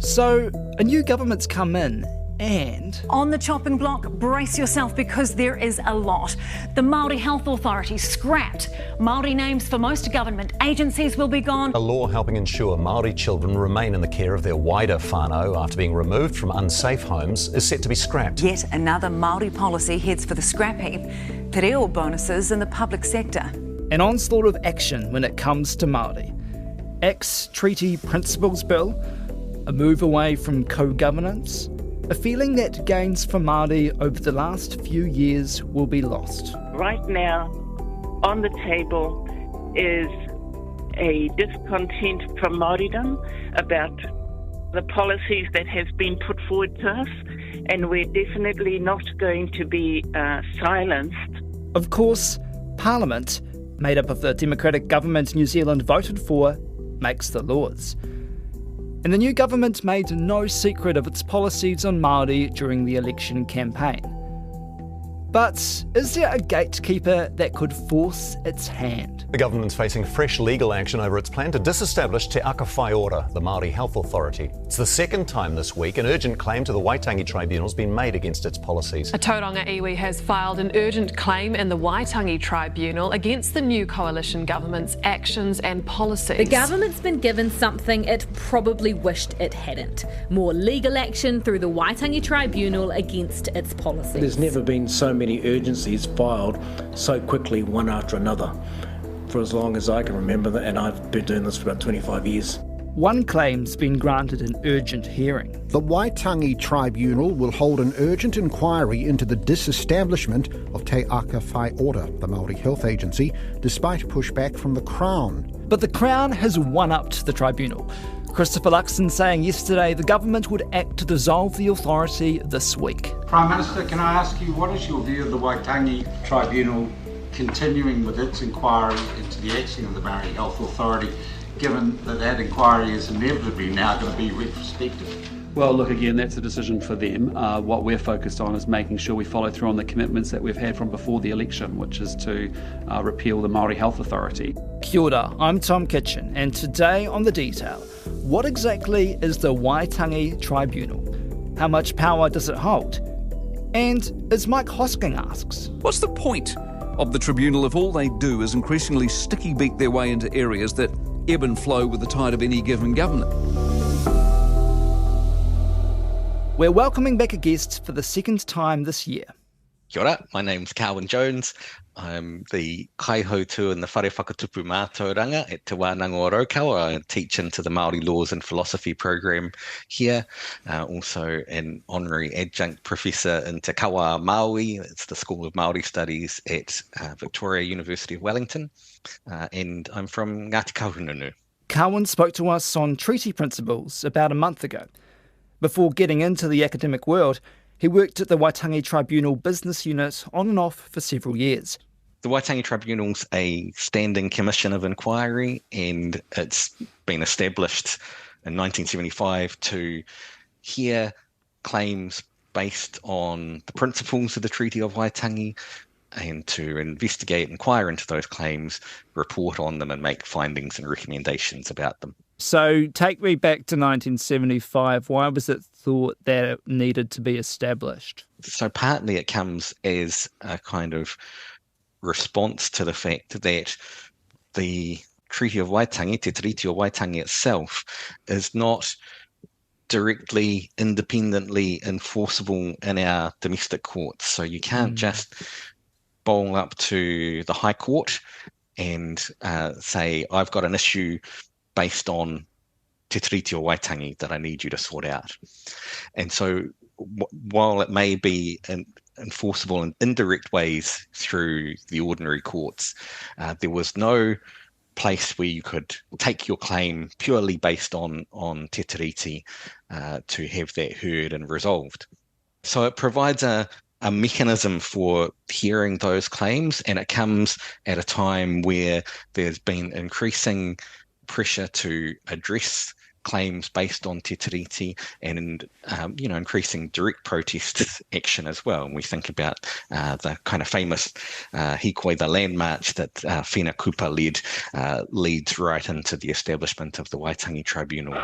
So, a new government's come in and... On the chopping block, brace yourself because there is a lot. The Māori Health Authority scrapped. Māori names for most government agencies will be gone. A law helping ensure Māori children remain in the care of their wider whānau after being removed from unsafe homes is set to be scrapped. Yet another Māori policy heads for the scrap heap. Te reo bonuses in the public sector. An onslaught of action when it comes to Māori. Ex-treaty principles bill, a move away from co-governance, a feeling that gains for Māori over the last few years will be lost. Right now, on the table is a discontent from Māoridom about the policies that have been put forward to us, and we're definitely not going to be silenced. Of course, Parliament, made up of the democratic government New Zealand voted for, makes the laws. And the new government made no secret of its policies on Māori during the election campaign. But is there a gatekeeper that could force its hand? The government's facing fresh legal action over its plan to disestablish Te Aka Whai Ora, the Māori Health Authority. It's the second time this week an urgent claim to the Waitangi Tribunal has been made against its policies. A tauranga iwi has filed an urgent claim in the Waitangi Tribunal against the new coalition government's actions and policies. The government's been given something it probably wished it hadn't. More legal action through the Waitangi Tribunal against its policies. There's never been so many urgencies filed so quickly, one after another, for as long as I can remember, and I've been doing this for about 25 years. One claim's been granted an urgent hearing. The Waitangi Tribunal will hold an urgent inquiry into the disestablishment of Te Aka Whai Ora, the Māori Health Agency, despite pushback from the Crown. But the Crown has one-upped the tribunal. Christopher Luxon saying yesterday the government would act to dissolve the authority this week. Prime Minister, can I ask you, what is your view of the Waitangi Tribunal continuing with its inquiry into the action of the Māori Health Authority, given that that inquiry is inevitably now going to be retrospective? Well, look, again, that's a decision for them. What we're focused on is making sure we follow through on the commitments that we've had from before the election, which is to repeal the Māori Health Authority. Kia ora, I'm Tom Kitchen, and today on The Detail, what exactly is the Waitangi Tribunal? How much power does it hold? And as Mike Hosking asks, what's the point of the tribunal if all they do is increasingly sticky beak their way into areas that ebb and flow with the tide of any given government? We're welcoming back a guest for the second time this year. Kia ora, my name's Cowan Jones. I'm the kaihautu and the whare whakatupu mātauranga at Te Wānanga o Raukawa. I teach into the Māori Laws and Philosophy program here. Also an honorary adjunct professor in Te Kawa Māui. It's the School of Māori Studies at Victoria University of Wellington. And I'm from Ngāti Kahungunu. Cowan spoke to us on treaty principles about a month ago. Before getting into the academic world, he worked at the Waitangi Tribunal business unit on and off for several years. The Waitangi Tribunal's a standing commission of inquiry, and it's been established in 1975 to hear claims based on the principles of the Treaty of Waitangi and to investigate, inquire into those claims, report on them and make findings and recommendations about them. So take me back to 1975. Why was it thought that it needed to be established? So partly it comes as a kind of response to the fact that the Treaty of Waitangi, Te Tiriti o Waitangi itself, is not directly, independently enforceable in our domestic courts. So you can't just bowl up to the High Court and say, I've got an issue based on Te Tiriti o Waitangi that I need you to sort out. And so while it may be enforceable in indirect ways through the ordinary courts, there was no place where you could take your claim purely based on Te Tiriti to have that heard and resolved. So it provides a mechanism for hearing those claims, and it comes at a time where there's been increasing pressure to address claims based on Te Tiriti and, increasing direct protest action as well. And we think about the kind of famous Hikoi, the land march that Whina Kupa led, leads right into the establishment of the Waitangi Tribunal.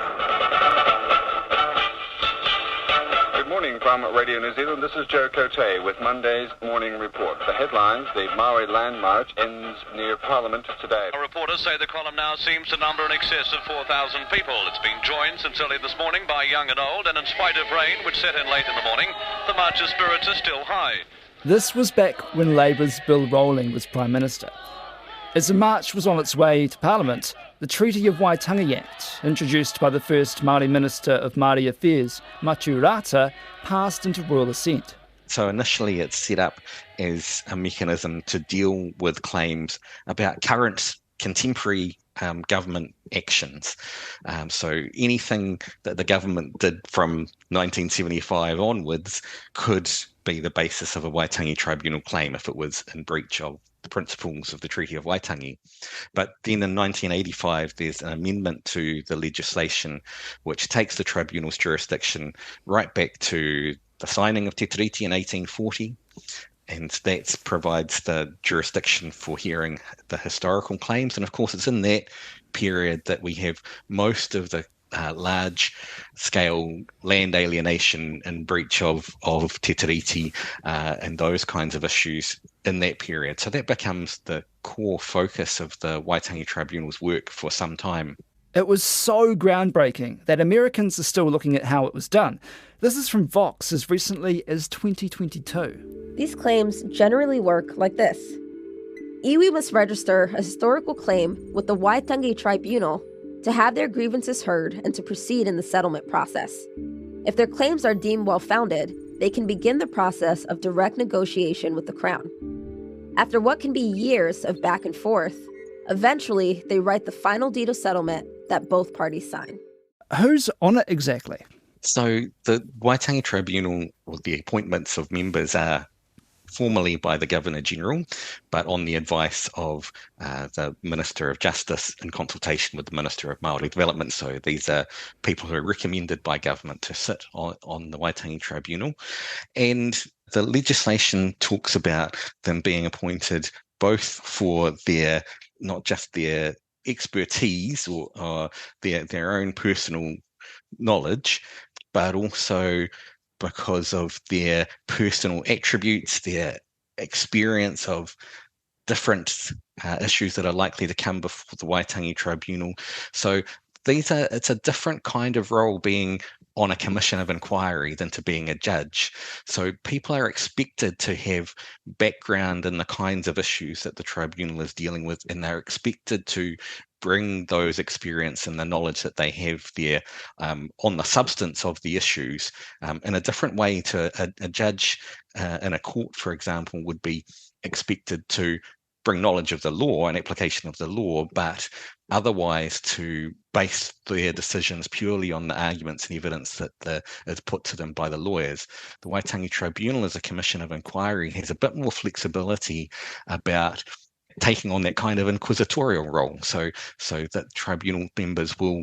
From Radio New Zealand, this is Joe Cote with Monday's Morning Report. The headlines: the Maori Land March ends near Parliament today. Our reporters say the column now seems to number in excess of 4,000 people. It's been joined since early this morning by young and old, and in spite of rain, which set in late in the morning, the march's spirits are still high. This was back when Labour's Bill Rowling was Prime Minister. As the march was on its way to Parliament, the Treaty of Waitangi Act, introduced by the first Māori Minister of Māori Affairs, Matu Rata, passed into royal assent. So initially it's set up as a mechanism to deal with claims about current contemporary government actions. So anything that the government did from 1975 onwards could be the basis of a Waitangi Tribunal claim if it was in breach of the principles of the Treaty of Waitangi. But then in 1985, there's an amendment to the legislation which takes the tribunal's jurisdiction right back to the signing of Te Tiriti in 1840. And that provides the jurisdiction for hearing the historical claims. And of course, it's in that period that we have most of the large-scale land alienation and breach of Te Tiriti and those kinds of issues in that period. So that becomes the core focus of the Waitangi Tribunal's work for some time. It was so groundbreaking that Americans are still looking at how it was done. This is from Vox as recently as 2022. These claims generally work like this. Iwi must register a historical claim with the Waitangi Tribunal to have their grievances heard and to proceed in the settlement process. If their claims are deemed well-founded, they can begin the process of direct negotiation with the Crown. After what can be years of back and forth, eventually they write the final deed of settlement that both parties sign. Who's on it exactly? So the Waitangi Tribunal, or the appointments of members, are formally by the Governor-General, but on the advice of the Minister of Justice in consultation with the Minister of Māori Development. So these are people who are recommended by government to sit on the Waitangi Tribunal. And the legislation talks about them being appointed both for their, not just their expertise or their own personal knowledge, but also because of their personal attributes, their experience of different issues that are likely to come before the Waitangi Tribunal. So it's a different kind of role being on a commission of inquiry than to being a judge. So people are expected to have background in the kinds of issues that the tribunal is dealing with, and they're expected to bring those experience and the knowledge that they have there on the substance of the issues in a different way to a judge in a court, for example, would be expected to bring knowledge of the law and application of the law, but otherwise to base their decisions purely on the arguments and evidence that is put to them by the lawyers. The Waitangi Tribunal, as a commission of inquiry, has a bit more flexibility about taking on that kind of inquisitorial role, so that tribunal members will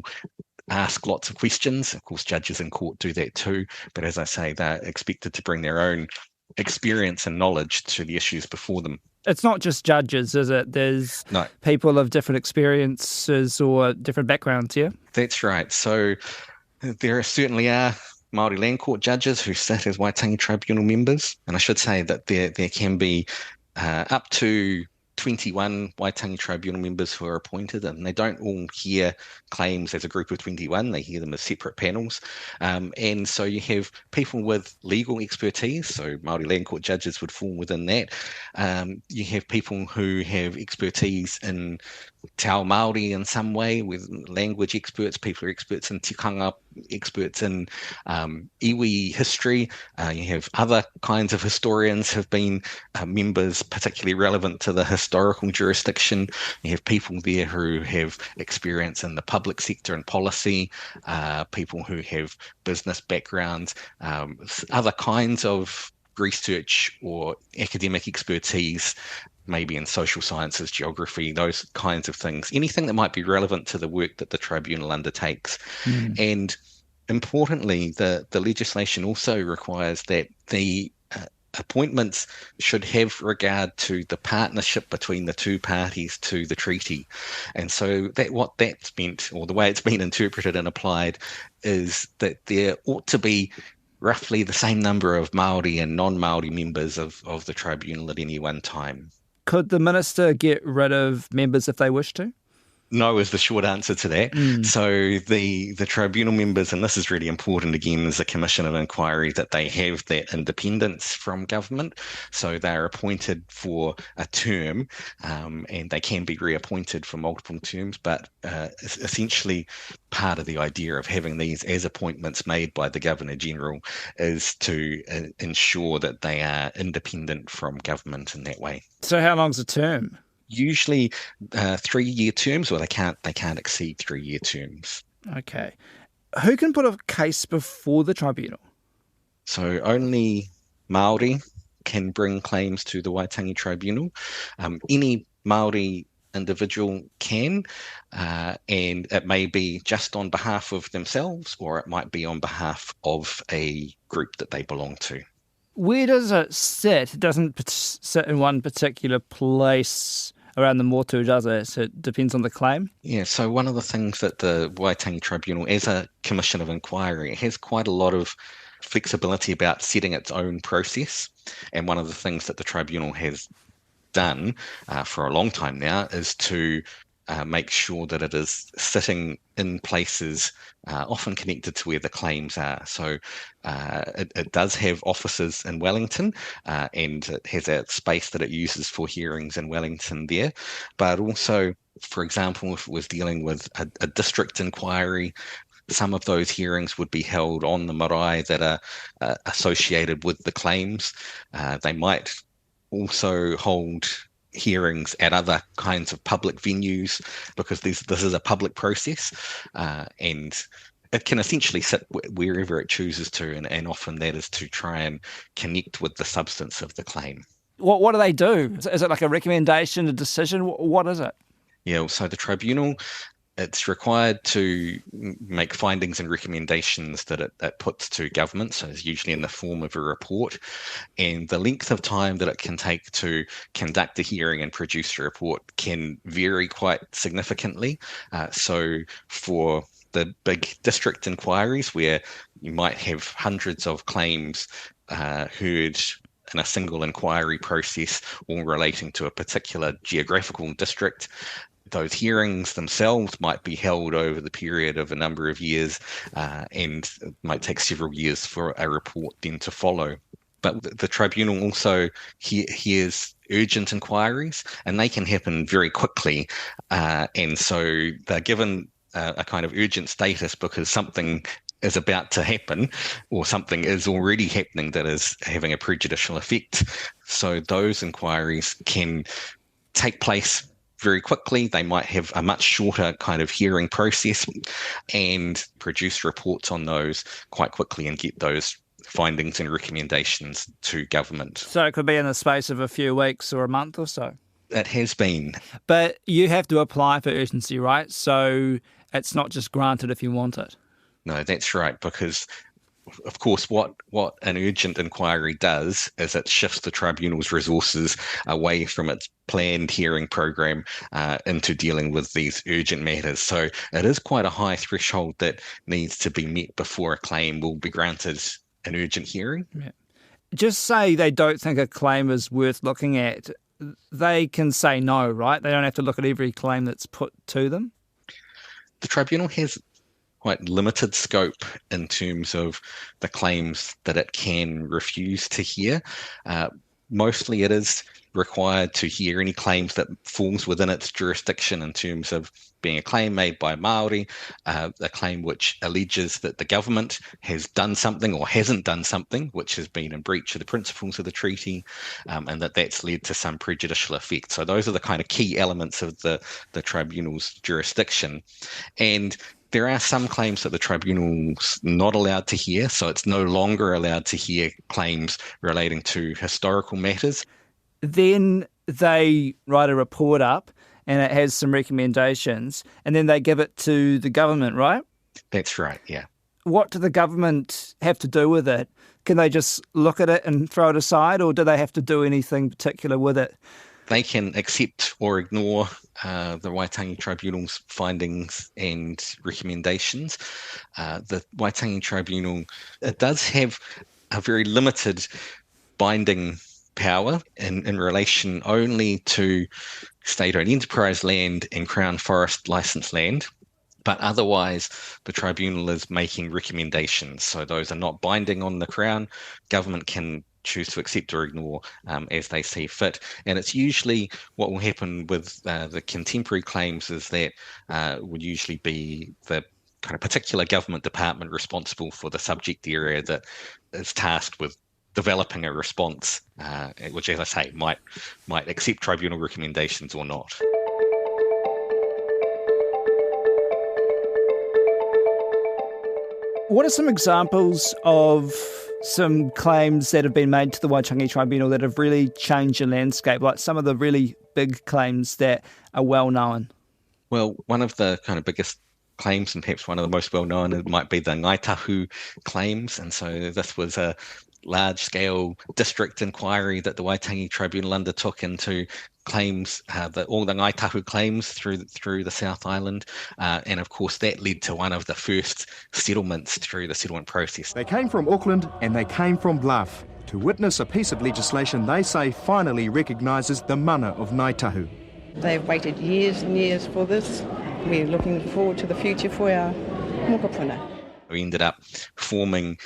ask lots of questions. Of course, judges in court do that too, but as I say, they're expected to bring their own experience and knowledge to the issues before them. It's not just judges, is it? There's people of different experiences or different backgrounds, yeah? That's right. So there certainly are Māori Land Court judges who sit as Waitangi Tribunal members, and I should say that there can be up to 21 Waitangi Tribunal members who are appointed, and they don't all hear claims as a group of 21, they hear them as separate panels. And so you have people with legal expertise, so Māori Land Court judges would fall within that. You have people who have expertise in Te Ao Māori in some way, with language experts, people who are experts in tikanga, experts in iwi history. You have other kinds of historians have been members particularly relevant to the historical jurisdiction. You have people there who have experience in the public sector and policy, people who have business backgrounds, other kinds of research or academic expertise, maybe in social sciences, geography, those kinds of things, anything that might be relevant to the work that the tribunal undertakes. And importantly, the legislation also requires that the appointments should have regard to the partnership between the two parties to the treaty. And so that what that's meant, or the way it's been interpreted and applied, is that there ought to be roughly the same number of Māori and non-Māori members of the tribunal at any one time. Could the minister get rid of members if they wish to? No is the short answer to that. So the tribunal members, and this is really important again as a commission of inquiry, that they have that independence from government. So they're appointed for a term, and they can be reappointed for multiple terms, but essentially part of the idea of having these as appointments made by the Governor-General is to ensure that they are independent from government in that way. So how long's a term? Usually 3-year terms, or they can't exceed 3-year terms. Okay. Who can put a case before the tribunal? So only Māori can bring claims to the Waitangi Tribunal. Any Māori individual can, and it may be just on behalf of themselves, or it might be on behalf of a group that they belong to. Where does it sit? It doesn't sit in one particular place around the motu, does it? So it depends on the claim? Yeah, so one of the things that the Waitangi Tribunal, as a commission of inquiry, it has quite a lot of flexibility about setting its own process. And one of the things that the tribunal has done for a long time now is to make sure that it is sitting in places often connected to where the claims are. So it does have offices in Wellington, and it has a space that it uses for hearings in Wellington there. But also, for example, if it was dealing with a district inquiry, some of those hearings would be held on the marae that are associated with the claims. They might also hold hearings at other kinds of public venues, because this is a public process, and it can essentially sit wherever it chooses to, and often that is to try and connect with the substance of the claim. What do they do? Is it like a recommendation, a decision? What is it? Yeah, so the tribunal, it's required to make findings and recommendations that it puts to government, so it's usually in the form of a report. And the length of time that it can take to conduct a hearing and produce a report can vary quite significantly. So for the big district inquiries, where you might have hundreds of claims heard in a single inquiry process, all relating to a particular geographical district, those hearings themselves might be held over the period of a number of years, and it might take several years for a report then to follow. But the tribunal also hears urgent inquiries, and they can happen very quickly. And so they're given a kind of urgent status because something is about to happen, or something is already happening that is having a prejudicial effect. So those inquiries can take place very quickly. They might have a much shorter kind of hearing process and produce reports on those quite quickly and get those findings and recommendations to government. So it could be in the space of a few weeks or a month or so? It has been. But you have to apply for urgency, right? So it's not just granted if you want it. No, that's right, because of course, what an urgent inquiry does is it shifts the tribunal's resources away from its planned hearing program into dealing with these urgent matters. So it is quite a high threshold that needs to be met before a claim will be granted an urgent hearing. Yeah. Just say they don't think a claim is worth looking at. They can say no, right? They don't have to look at every claim that's put to them. The tribunal has quite limited scope in terms of the claims that it can refuse to hear. Mostly it is required to hear any claims that falls within its jurisdiction in terms of being a claim made by Māori, a claim which alleges that the government has done something or hasn't done something which has been in breach of the principles of the treaty, and that's led to some prejudicial effect. So those are the kind of key elements of the tribunal's jurisdiction. And there are some claims that the tribunal's not allowed to hear, so it's no longer allowed to hear claims relating to historical matters. Then they write a report up and it has some recommendations, and then they give it to the government, right? That's right, yeah. What do the government have to do with it? Can they just look at it and throw it aside, or do they have to do anything particular with it? they can accept or ignore the Waitangi Tribunal's findings and recommendations. The Waitangi Tribunal, it does have a very limited binding power in relation only to state-owned enterprise land and Crown Forest licensed land. But otherwise, the tribunal is making recommendations. So those are not binding on the Crown. Government can choose to accept or ignore as they see fit. And it's usually what will happen with the contemporary claims is that would usually be the kind of particular government department responsible for the subject area that is tasked with developing a response, which, as I say, might accept tribunal recommendations or not. What are some examples of some claims that have been made to the Waitangi Tribunal that have really changed the landscape, like some of the really big claims that are well known? Well, one of the kind of biggest claims, and perhaps one of the most well known, might be the Ngaitahu claims. And so this was a large-scale district inquiry that the Waitangi Tribunal undertook into claims, all the Ngaitahu claims through the South Island, and of course that led to one of the first settlements through the settlement process. They came from Auckland and they came from Bluff to witness a piece of legislation they say finally recognises the mana of Ngaitahu. They've waited years and years for this. We're looking forward to the future for our mokopuna. We ended up forming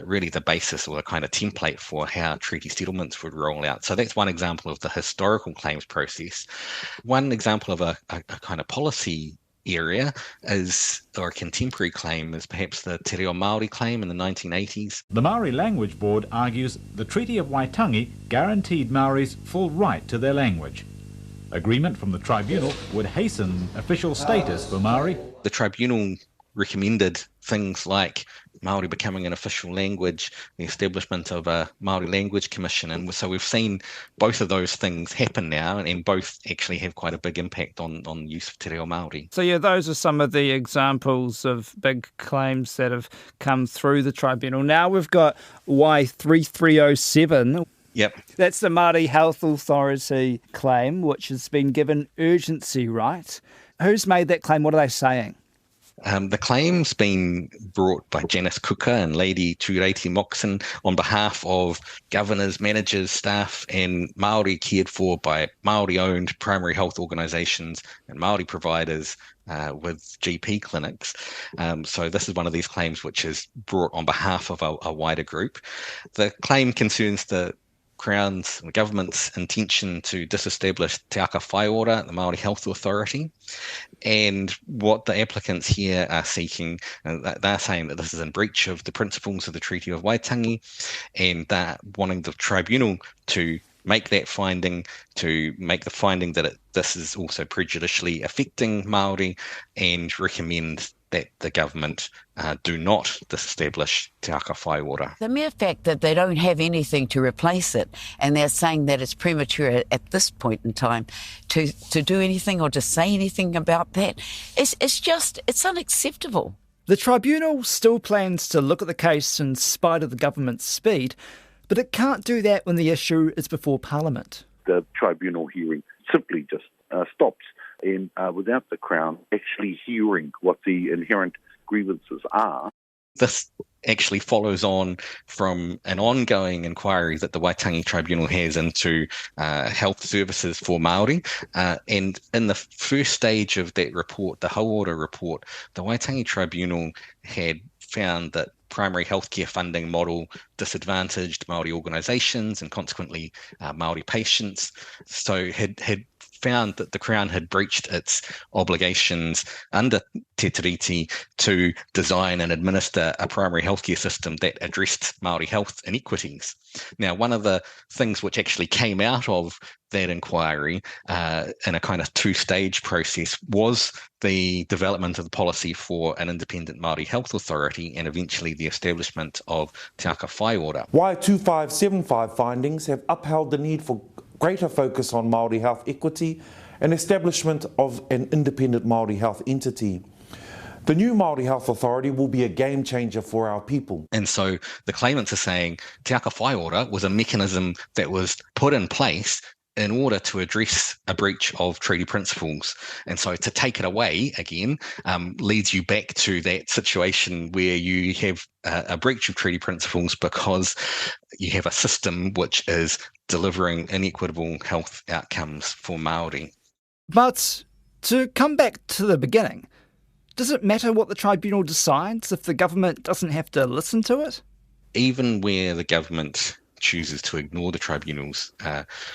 really the basis or a kind of template for how treaty settlements would roll out. So that's one example of the historical claims process. One example of a kind of policy area is, or a contemporary claim, is perhaps the Te Reo Māori claim in the 1980s. The Māori Language Board argues the Treaty of Waitangi guaranteed Māoris full right to their language. Agreement from the tribunal would hasten official status for Māori. The tribunal recommended things like Māori becoming an official language, the establishment of a Māori Language Commission, and so we've seen both of those things happen now, and both actually have quite a big impact on use of Te Reo Māori. So yeah, those are some of the examples of big claims that have come through the tribunal. Now we've got Y3307. Yep. That's the Māori Health Authority claim, which has been given urgency, right? Who's made that claim? What are they saying? The claim's been brought by Janice Kuka and Lady Tureiti Moxon on behalf of governors, managers, staff and Māori cared for by Māori-owned primary health organisations and Māori providers with GP clinics. So this is one of these claims which is brought on behalf of a wider group. The claim concerns the Crown's and government's intention to disestablish Te Aka Whai Ora, the Māori Health Authority, and what the applicants here are seeking, they're saying that this is in breach of the principles of the Treaty of Waitangi, and they're wanting the tribunal to make that finding, to make the finding that this is also prejudicially affecting Māori, and recommend that the government do not disestablish Te Aka Whai Ora. The mere fact that they don't have anything to replace it, and they're saying that it's premature at this point in time to do anything or to say anything about that, it's unacceptable. The tribunal still plans to look at the case in spite of the government's speed, but it can't do that when the issue is before Parliament. The tribunal hearing simply just stops, and without the Crown actually hearing what the inherent grievances are. This actually follows on from an ongoing inquiry that the Waitangi Tribunal has into health services for Māori. And in the first stage of that report, the Hauora report, the Waitangi Tribunal had found that primary healthcare funding model disadvantaged Māori organisations and consequently Māori patients. So had found that the Crown had breached its obligations under Te Tiriti to design and administer a primary healthcare system that addressed Māori health inequities. Now, one of the things which actually came out of that inquiry in a kind of two-stage process was the development of the policy for an independent Māori health authority and eventually the establishment of Te Aka Whai Ora. Y2575 findings have upheld the need for greater focus on Māori health equity and establishment of an independent Māori health entity. The new Māori Health Authority will be a game changer for our people. And so the claimants are saying Te Aka Whai Ora was a mechanism that was put in place in order to address a breach of treaty principles. And so to take it away again leads you back to that situation where you have a breach of treaty principles because you have a system which is delivering inequitable health outcomes for Māori. But to come back to the beginning, does it matter what the tribunal decides if the government doesn't have to listen to it? Even where the government chooses to ignore the tribunal's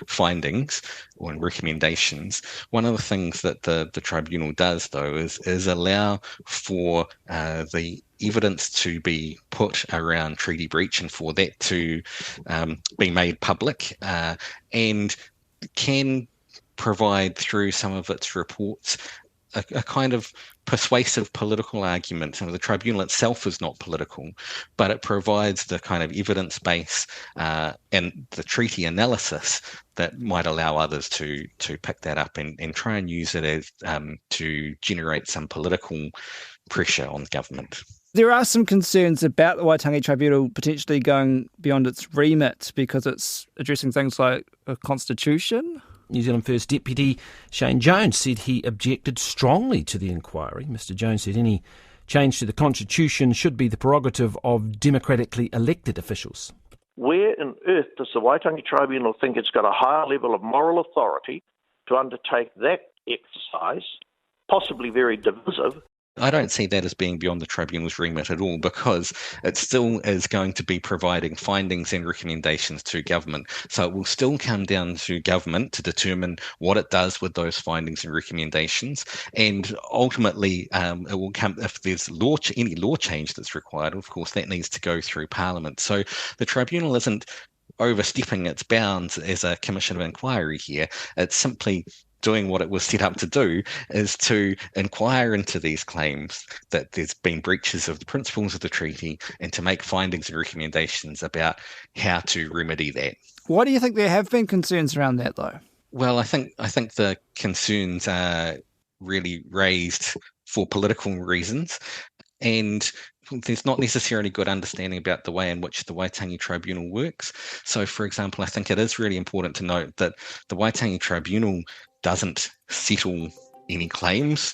findings or recommendations, one of the things that the tribunal does, though, is allow for the evidence to be put around treaty breach and for that to be made public, and can provide through some of its reports a kind of persuasive political argument. The tribunal itself is not political, but it provides the kind of evidence base and the treaty analysis that might allow others to pick that up and try and use it as to generate some political pressure on the government. There are some concerns about the Waitangi Tribunal potentially going beyond its remit because it's addressing things like a constitution. New Zealand First Deputy Shane Jones said he objected strongly to the inquiry. Mr Jones said any change to the Constitution should be the prerogative of democratically elected officials. Where on earth does the Waitangi Tribunal think it's got a higher level of moral authority to undertake that exercise, possibly very divisive? I don't see that as being beyond the tribunal's remit at all, because it still is going to be providing findings and recommendations to government. So it will still come down to government to determine what it does with those findings and recommendations. And ultimately, it will come, if there's any law change that's required, of course, that needs to go through Parliament. So the tribunal isn't overstepping its bounds as a commission of inquiry here. It's simply doing what it was set up to do, is to inquire into these claims that there's been breaches of the principles of the treaty and to make findings and recommendations about how to remedy that. Why do you think there have been concerns around that, though? Well, I think the concerns are really raised for political reasons, and there's not necessarily good understanding about the way in which the Waitangi Tribunal works. So, for example, I think it is really important to note that the Waitangi Tribunal doesn't settle any claims.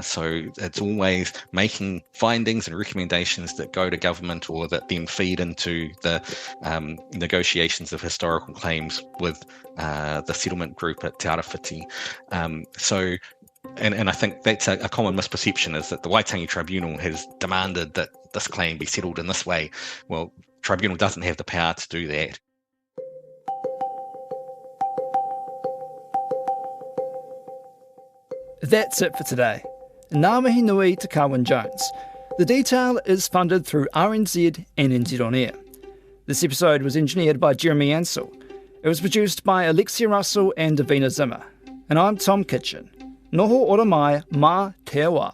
So it's always making findings and recommendations that go to government or that then feed into the negotiations of historical claims with the settlement group at Te Arawhiti. And I think that's a common misperception, is that the Waitangi Tribunal has demanded that this claim be settled in this way. Well, tribunal doesn't have the power to do that. That's it for today. Ngā mihi nui to Carwyn Jones. The Detail is funded through RNZ and NZ On Air. This episode was engineered by Jeremy Ansell. It was produced by Alexia Russell and Davina Zimmer. And I'm Tom Kitchen. Noho ora mai, mā te wā.